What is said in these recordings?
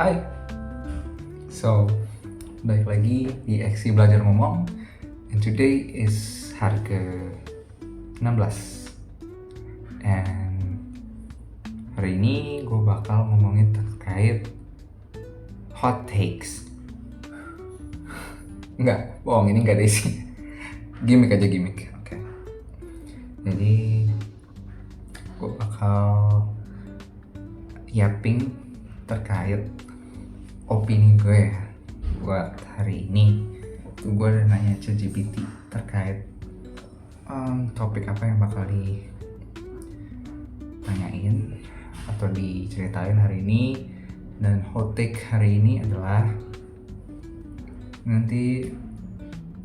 Hai. So, balik lagi di Eksi Belajar Ngomong. And today is hari ke-16. And hari ini gue bakal ngomongin terkait hot takes. Enggak, bohong, ini enggak ada isi. Gimik aja, gimik. Oke. Jadi gue bakal yapping terkait opini gue ya buat hari ini. Gue udah nanya ChatGPT terkait topik apa yang bakal ditanyain atau diceritain hari ini. Dan hot take hari ini adalah, nanti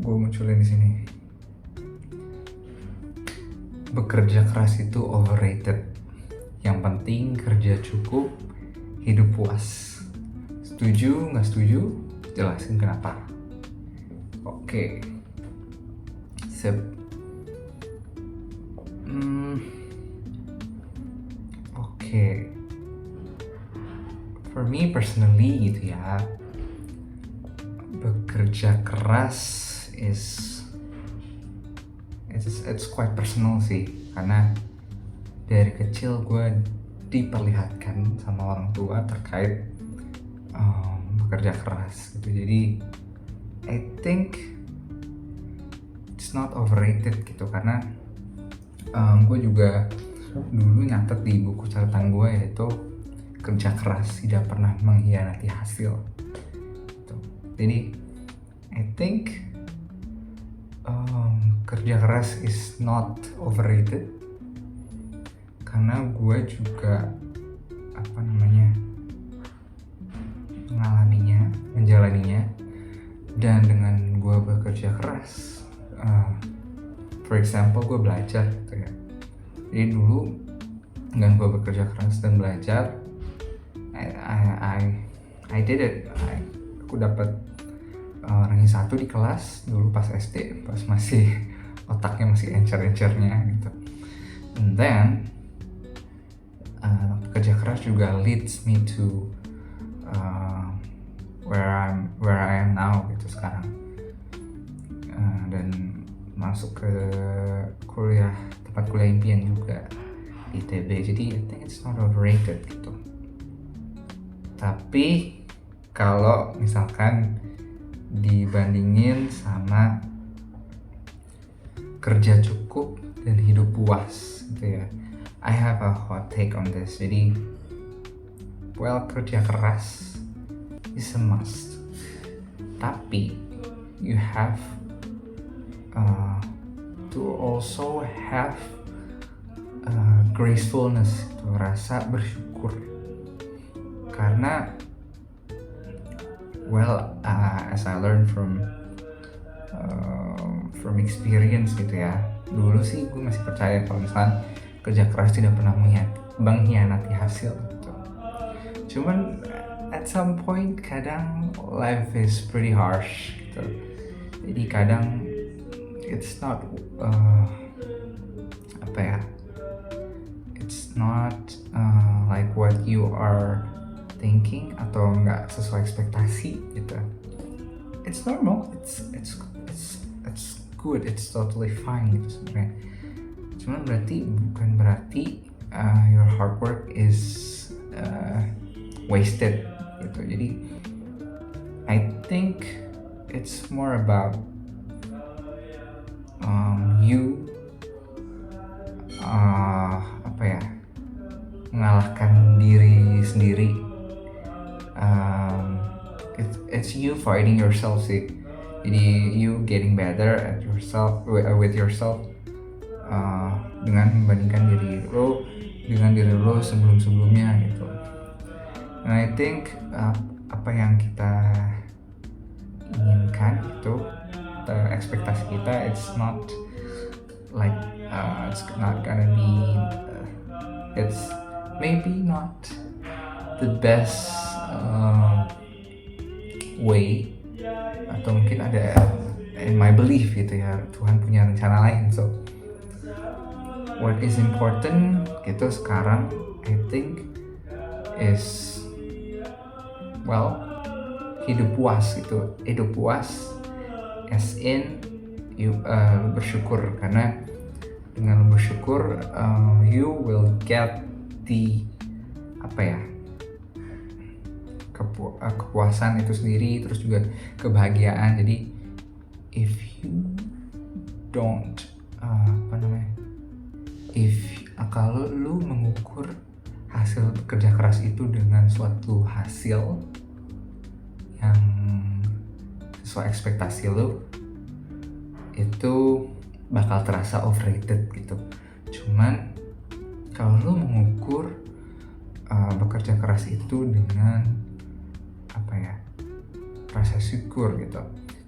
gue munculin di sini, bekerja keras itu overrated. Yang penting kerja cukup, hidup puas. Setuju nggak setuju? Jelasin kenapa. Oke. Sip. Oke. For me personally gitu ya, bekerja keras it's quite personal sih, karena dari kecil gue diperlihatkan sama orang tua terkait bekerja keras gitu. Jadi I think it's not overrated gitu, karena gue juga dulu nyatet di buku catatan gue, yaitu kerja keras tidak pernah mengkhianati hasil gitu. Jadi I think kerja keras is not overrated, karena gue juga menjalaninya. Dan dengan gue bekerja keras, for example gue belajar gitu ya. Jadi dulu dengan gue bekerja keras dan belajar, I did it. Aku dapat ranking 1 di kelas dulu pas SD, pas masih otaknya masih encer-encernya gitu. And then kerja keras juga leads me to where I am now gitu sekarang, dan masuk ke tempat kuliah impian juga di ITB. Jadi I think it's not overrated gitu. Tapi kalau misalkan dibandingin sama kerja cukup dan hidup puas gitu ya, I have a hot take on this. Jadi, kerja keras is a must, tapi you have to also have gracefulness, gitu, rasa bersyukur. Karena as I learned from experience gitu ya, dulu sih gue masih percaya kalau misalnya kerja keras tidak pernah mengkhianati hasil gitu. Cuman at some point kadang life is pretty harsh gitu. Jadi kadang it's not it's not like what you are thinking, atau nggak sesuai ekspektasi gitu. It's normal, it's good, it's totally fine gitu sebenarnya. Cuman bukan berarti your hard work is wasted gitu. Jadi I think it's more about you mengalahkan diri sendiri. It's you fighting yourself sih. Jadi you getting better at yourself, with yourself, dengan membandingkan diri lo dengan diri lo sebelumnya gitu. And I think apa yang kita inginkan itu, ekspektasi kita, it's not like it's not gonna be it's maybe not the best way, atau mungkin ada, in my belief gitu ya, Tuhan punya rencana lain. So what is important gitu sekarang, I think, is well, hidup puas gitu. Hidup puas as in you bersyukur, karena dengan bersyukur you will get the kepuasan itu sendiri, terus juga kebahagiaan. Jadi if you don't kalau lu mengukur hasil kerja keras itu dengan suatu hasil yang sesuai ekspektasi lu, itu bakal terasa overrated gitu. Cuman kalau lu mengukur bekerja keras itu dengan rasa syukur gitu,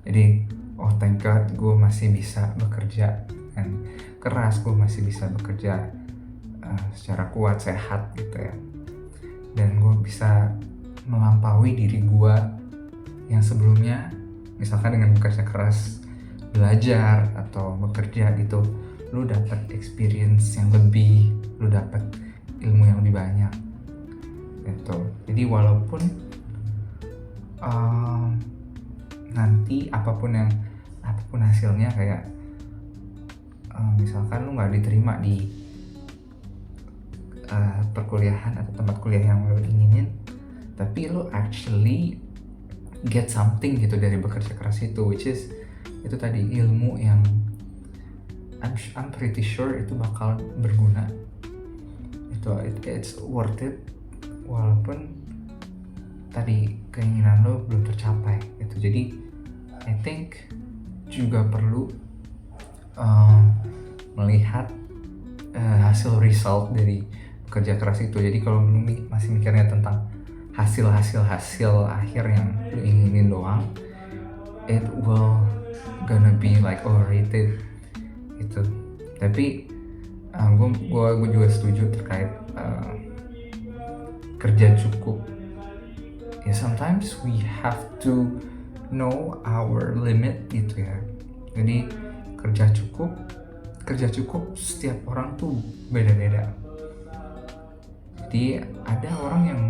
jadi oh thank God gue masih bisa bekerja dengan keras, gue masih bisa bekerja secara kuat, sehat gitu ya, dan gue bisa melampaui diri gue yang sebelumnya. Misalkan dengan bekerja keras, belajar atau bekerja gitu, lu dapat experience yang lebih, lu dapat ilmu yang lebih banyak gitu. Jadi walaupun nanti apapun hasilnya, kayak misalkan lu nggak diterima di perkuliahan atau tempat kuliah yang lu inginin, tapi lu actually get something gitu dari bekerja keras itu, which is itu tadi ilmu yang I'm pretty sure itu bakal berguna. It's worth it, walaupun tadi keinginan lo belum tercapai gitu. Jadi I think juga perlu melihat hasil result dari bekerja keras itu. Jadi kalau masih mikirnya tentang hasil akhir yang lo inginin doang, it will gonna be like overrated gitu. Tapi gue juga setuju terkait kerja cukup. Ya sometimes we have to know our limit gitu ya. Jadi kerja cukup setiap orang tuh beda-beda. Jadi ada orang yang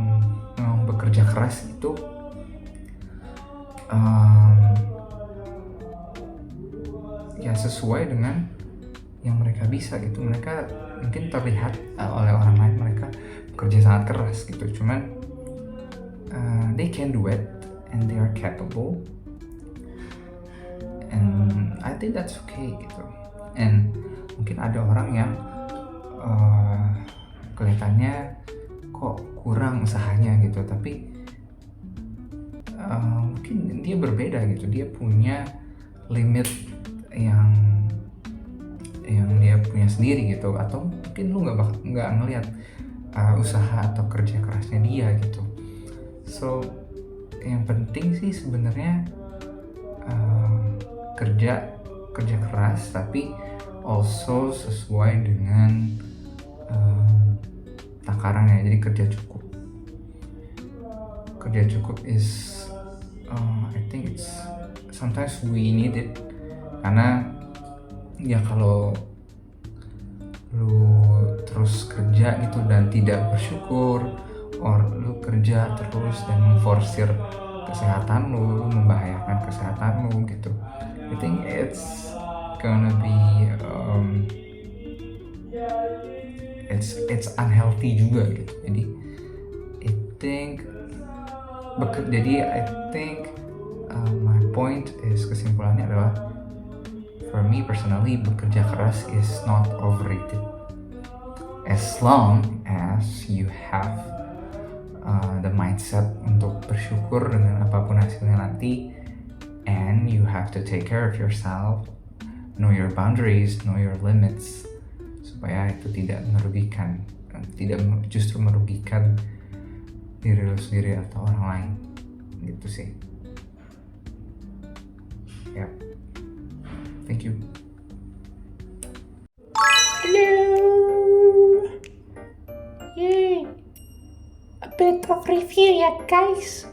bekerja keras itu ya sesuai dengan yang mereka bisa gitu. Mereka mungkin terlihat oleh orang lain mereka bekerja sangat keras gitu, cuman they can do it and they are capable, and I think that's okay gitu. And mungkin ada orang yang kelihatannya kok kurang usahanya gitu, tapi mungkin dia berbeda gitu, dia punya limit yang dia punya sendiri gitu, atau mungkin lu nggak ngelihat usaha atau kerja kerasnya dia gitu. So yang penting sih sebenarnya kerja keras, tapi also sesuai dengan takarannya. Jadi kerja cukup is I think it's sometimes we need it, karena ya kalau lu terus kerja gitu dan tidak bersyukur, or lu kerja terus dan memforsir kesehatan lu membahayakan kesehatan lu gitu, I think it's gonna be it's unhealthy juga gitu. Jadi I think my point is, kesimpulannya adalah for me personally, bekerja keras is not overrated as long as you have the mindset untuk bersyukur dengan apapun hasilnya nanti, and you have to take care of yourself, know your boundaries, know your limits, supaya itu tidak justru merugikan diri lo sendiri atau orang lain gitu sih. Yep. Thank you. Hello. Yay. A bit of review ya guys.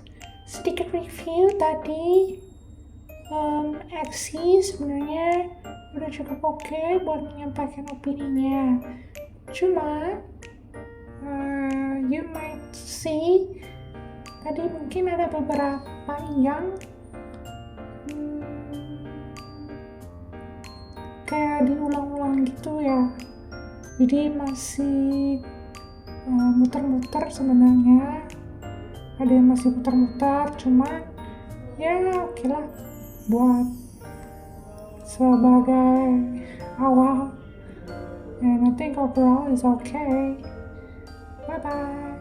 Sedikit review tadi. Axie sebenarnya udah cukup oke buat menyampaikan opininya. Cuma you might see Tadi mungkin ada beberapa yang kayak diulang-ulang gitu ya, jadi masih muter-muter sebenarnya, ada yang masih muter-muter, cuman ya oke lah buat sebagai awal, and I think overall is okay. Bye bye.